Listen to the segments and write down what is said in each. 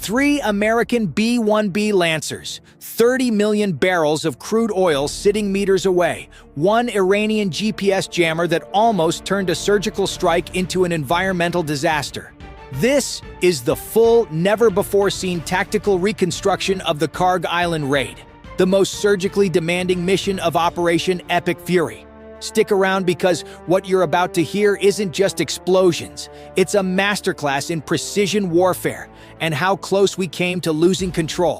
3 American B-1B Lancers, 30 million barrels of crude oil sitting meters away, 1 Iranian GPS jammer that almost turned a surgical strike into an environmental disaster. This is the full, never-before-seen tactical reconstruction of the Kharg Island raid, the most surgically demanding mission of Operation Epic Fury. Stick around because what you're about to hear isn't just explosions. It's a masterclass in precision warfare and how close we came to losing control.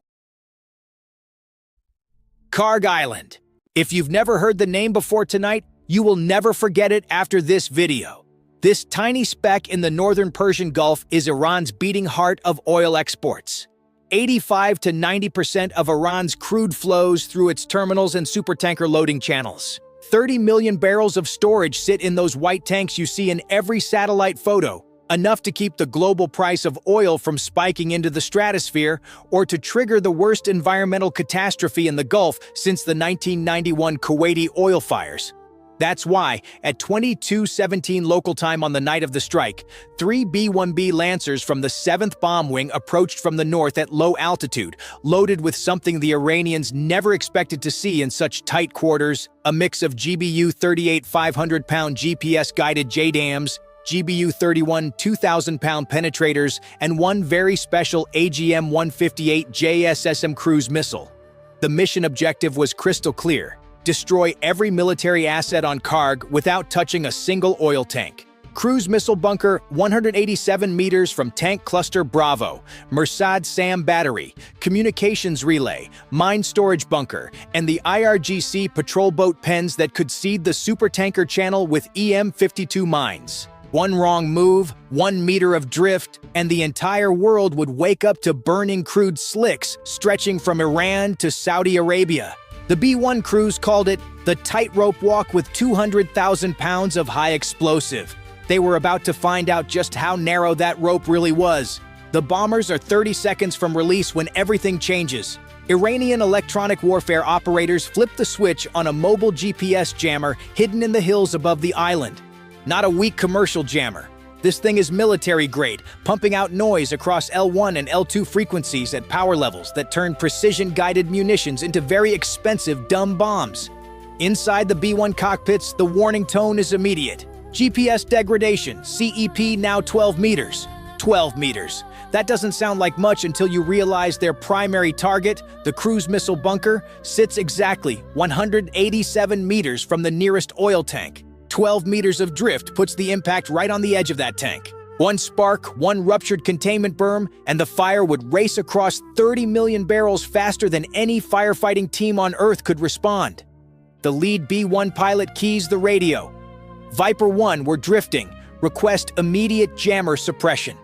Kharg Island. If you've never heard the name before tonight, you will never forget it after this video. This tiny speck in the northern Persian Gulf is Iran's beating heart of oil exports. 85 to 90% of Iran's crude flows through its terminals and supertanker loading channels. 30 million barrels of storage sit in those white tanks you see in every satellite photo, enough to keep the global price of oil from spiking into the stratosphere or to trigger the worst environmental catastrophe in the Gulf since the 1991 Kuwaiti oil fires. That's why, at 22:17 local time on the night of the strike, 3 B-1B Lancers from the 7th Bomb Wing approached from the north at low altitude, loaded with something the Iranians never expected to see in such tight quarters, a mix of GBU-38 500-pound GPS-guided JASSMs, GBU-31 2,000-pound penetrators, and 1 very special AGM-158 JASSM cruise missile. The mission objective was crystal clear: destroy every military asset on Kharg without touching a single oil tank. Cruise missile bunker 187 meters from Tank Cluster Bravo, Mersad SAM battery, communications relay, mine storage bunker, and the IRGC patrol boat pens that could seed the supertanker channel with EM-52 mines. One wrong move, 1 meter of drift, and the entire world would wake up to burning crude slicks stretching from Iran to Saudi Arabia. The B-1 crews called it the tightrope walk with 200,000 pounds of high explosive. They were about to find out just how narrow that rope really was. The bombers are 30 seconds from release when everything changes. Iranian electronic warfare operators flip the switch on a mobile GPS jammer hidden in the hills above the island. Not a weak commercial jammer. This thing is military-grade, pumping out noise across L1 and L2 frequencies at power levels that turn precision-guided munitions into very expensive dumb bombs. Inside the B-1 cockpits, the warning tone is immediate. GPS degradation, CEP now 12 meters. 12 meters. That doesn't sound like much until you realize their primary target, the cruise missile bunker, sits exactly 187 meters from the nearest oil tank. 12 meters of drift puts the impact right on the edge of that tank. 1 spark, 1 ruptured containment berm, and the fire would race across 30 million barrels faster than any firefighting team on Earth could respond. The lead B-1 pilot keys the radio. Viper 1, we're drifting. Request immediate jammer suppression.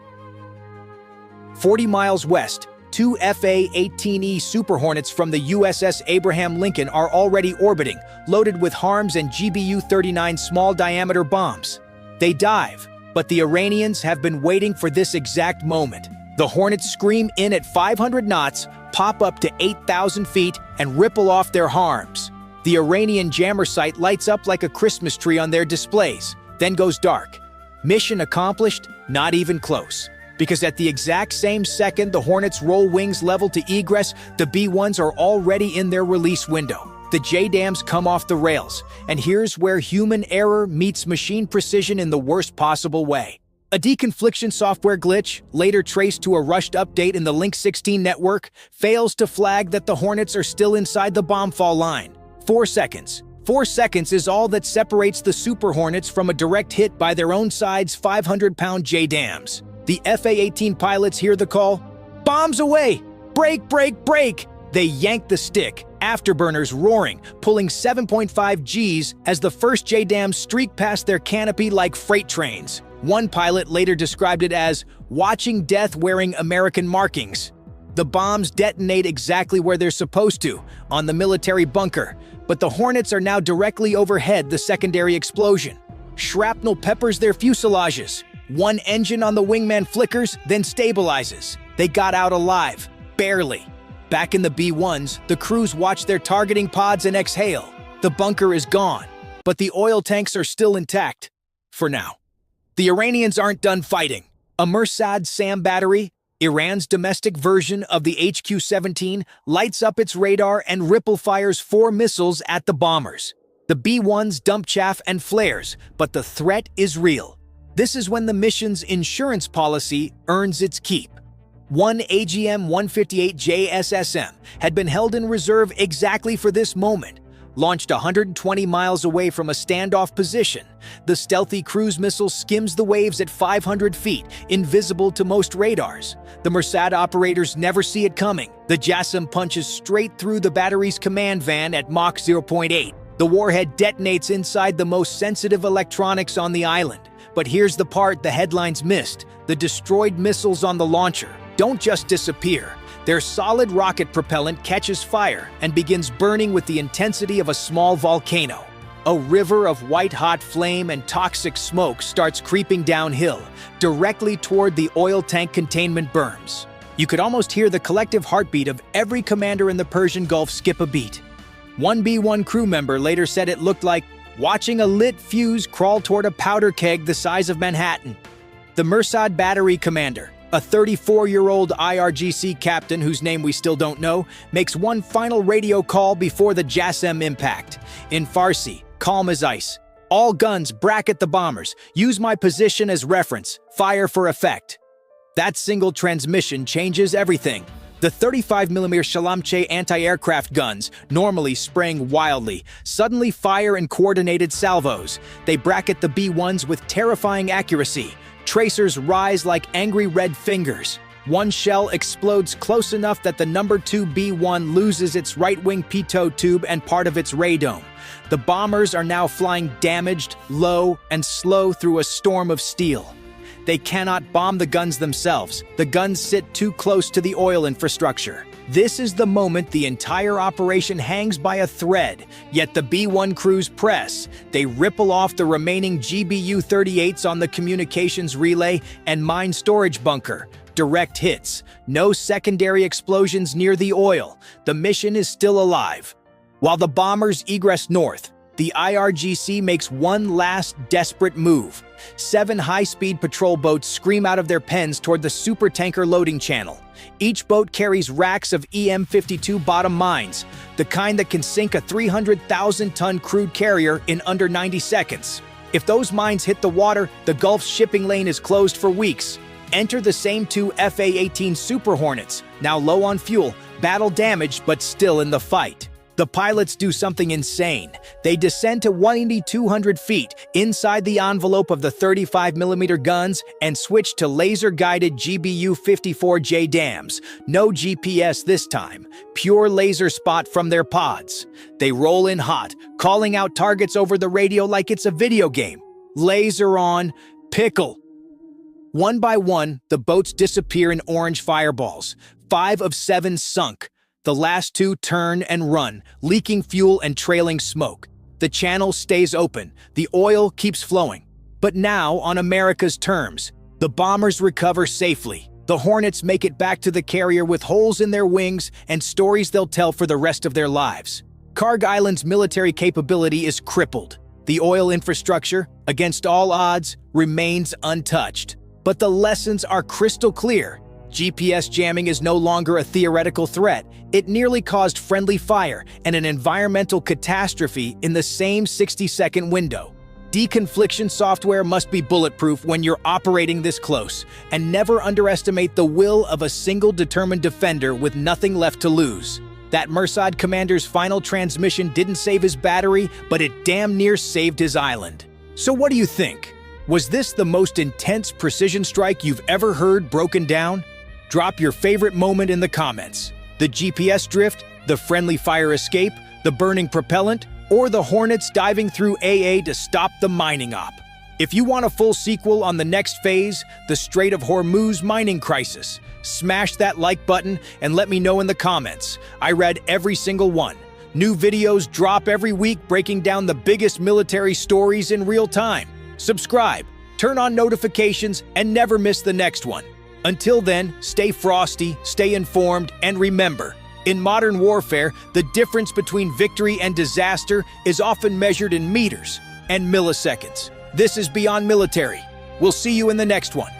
40 miles west, 2 FA-18E Super Hornets from the USS Abraham Lincoln are already orbiting, loaded with HARMs and GBU-39 small-diameter bombs. They dive, but the Iranians have been waiting for this exact moment. The Hornets scream in at 500 knots, pop up to 8,000 feet, and ripple off their HARMs. The Iranian jammer site lights up like a Christmas tree on their displays, then goes dark. Mission accomplished? Not even close. Because at the exact same second the Hornets roll wings level to egress, the B-1s are already in their release window. The JASSMs come off the rails, and here's where human error meets machine precision in the worst possible way. A deconfliction software glitch, later traced to a rushed update in the Link 16 network, fails to flag that the Hornets are still inside the bombfall line. 4 seconds. 4 seconds is all that separates the Super Hornets from a direct hit by their own side's 500-pound JASSMs. The FA-18 pilots hear the call, "Bombs away! Brake, brake, brake!" They yank the stick, afterburners roaring, pulling 7.5 Gs as the first JASSMs streak past their canopy like freight trains. One pilot later described it as watching death wearing American markings. The bombs detonate exactly where they're supposed to, on the military bunker, but the Hornets are now directly overhead the secondary explosion. Shrapnel peppers their fuselages. 1 engine on the wingman flickers, then stabilizes. They got out alive. Barely. Back in the B-1s, the crews watch their targeting pods and exhale. The bunker is gone, but the oil tanks are still intact. For now. The Iranians aren't done fighting. A Mersad SAM battery, Iran's domestic version of the HQ-17 lights up its radar and ripple fires 4 missiles at the bombers. The B-1s dump chaff and flares, but the threat is real. This is when the mission's insurance policy earns its keep. One AGM-158 JASSM had been held in reserve exactly for this moment. Launched 120 miles away from a standoff position, the stealthy cruise missile skims the waves at 500 feet, invisible to most radars. The Mersad operators never see it coming. The JASSM punches straight through the battery's command van at Mach 0.8. The warhead detonates inside the most sensitive electronics on the island. But here's the part the headlines missed. The destroyed missiles on the launcher don't just disappear. Their solid rocket propellant catches fire and begins burning with the intensity of a small volcano. A river of white-hot flame and toxic smoke starts creeping downhill, directly toward the oil tank containment berms. You could almost hear the collective heartbeat of every commander in the Persian Gulf skip a beat. One B-1 crew member later said it looked like watching a lit fuse crawl toward a powder keg the size of Manhattan. The Mersad battery commander, a 34-year-old IRGC captain whose name we still don't know, makes one final radio call before the JASSM impact. In Farsi, calm as ice. All guns bracket the bombers. Use my position as reference. Fire for effect. That single transmission changes everything. The 35mm Shalamche anti-aircraft guns, normally spraying wildly, suddenly fire in coordinated salvos. They bracket the B-1s with terrifying accuracy. Tracers rise like angry red fingers. One shell explodes close enough that the number 2 B-1 loses its right-wing pitot tube and part of its radome. The bombers are now flying damaged, low, and slow through a storm of steel. They cannot bomb the guns themselves. The guns sit too close to the oil infrastructure. This is the moment the entire operation hangs by a thread, yet the B-1 crews press. They ripple off the remaining GBU-38s on the communications relay and mine storage bunker. Direct hits. No secondary explosions near the oil. The mission is still alive. While the bombers egress north, the IRGC makes one last desperate move. 7 high-speed patrol boats scream out of their pens toward the supertanker loading channel. Each boat carries racks of EM-52 bottom mines, the kind that can sink a 300,000-ton crude carrier in under 90 seconds. If those mines hit the water, the Gulf's shipping lane is closed for weeks. Enter the same 2 FA-18 Super Hornets, now low on fuel, battle-damaged but still in the fight. The pilots do something insane. They descend to 200 feet inside the envelope of the 35mm guns and switch to laser-guided GBU-54J dams. No GPS this time. Pure laser spot from their pods. They roll in hot, calling out targets over the radio like it's a video game. Laser on, pickle. One by one, the boats disappear in orange fireballs. 5 of 7 sunk. The last 2 turn and run, leaking fuel and trailing smoke. The channel stays open. The oil keeps flowing. But now on America's terms. The bombers recover safely. The Hornets make it back to the carrier with holes in their wings and stories they'll tell for the rest of their lives. Kharg Island's military capability is crippled. The oil infrastructure, against all odds, remains untouched. But the lessons are crystal clear. GPS jamming is no longer a theoretical threat. It nearly caused friendly fire and an environmental catastrophe in the same 60-second window. Deconfliction software must be bulletproof when you're operating this close, and never underestimate the will of a single determined defender with nothing left to lose. That Mersad commander's final transmission didn't save his battery, but it damn near saved his island. So what do you think? Was this the most intense precision strike you've ever heard broken down? Drop your favorite moment in the comments. The GPS drift, the friendly fire escape, the burning propellant, or the Hornets diving through AA to stop the mining op. If you want a full sequel on the next phase, the Strait of Hormuz mining crisis, smash that like button and let me know in the comments. I read every single one. New videos drop every week breaking down the biggest military stories in real time. Subscribe, turn on notifications, and never miss the next one. Until then, stay frosty, stay informed, and remember, in modern warfare, the difference between victory and disaster is often measured in meters and milliseconds. This is Beyond Military. We'll see you in the next one.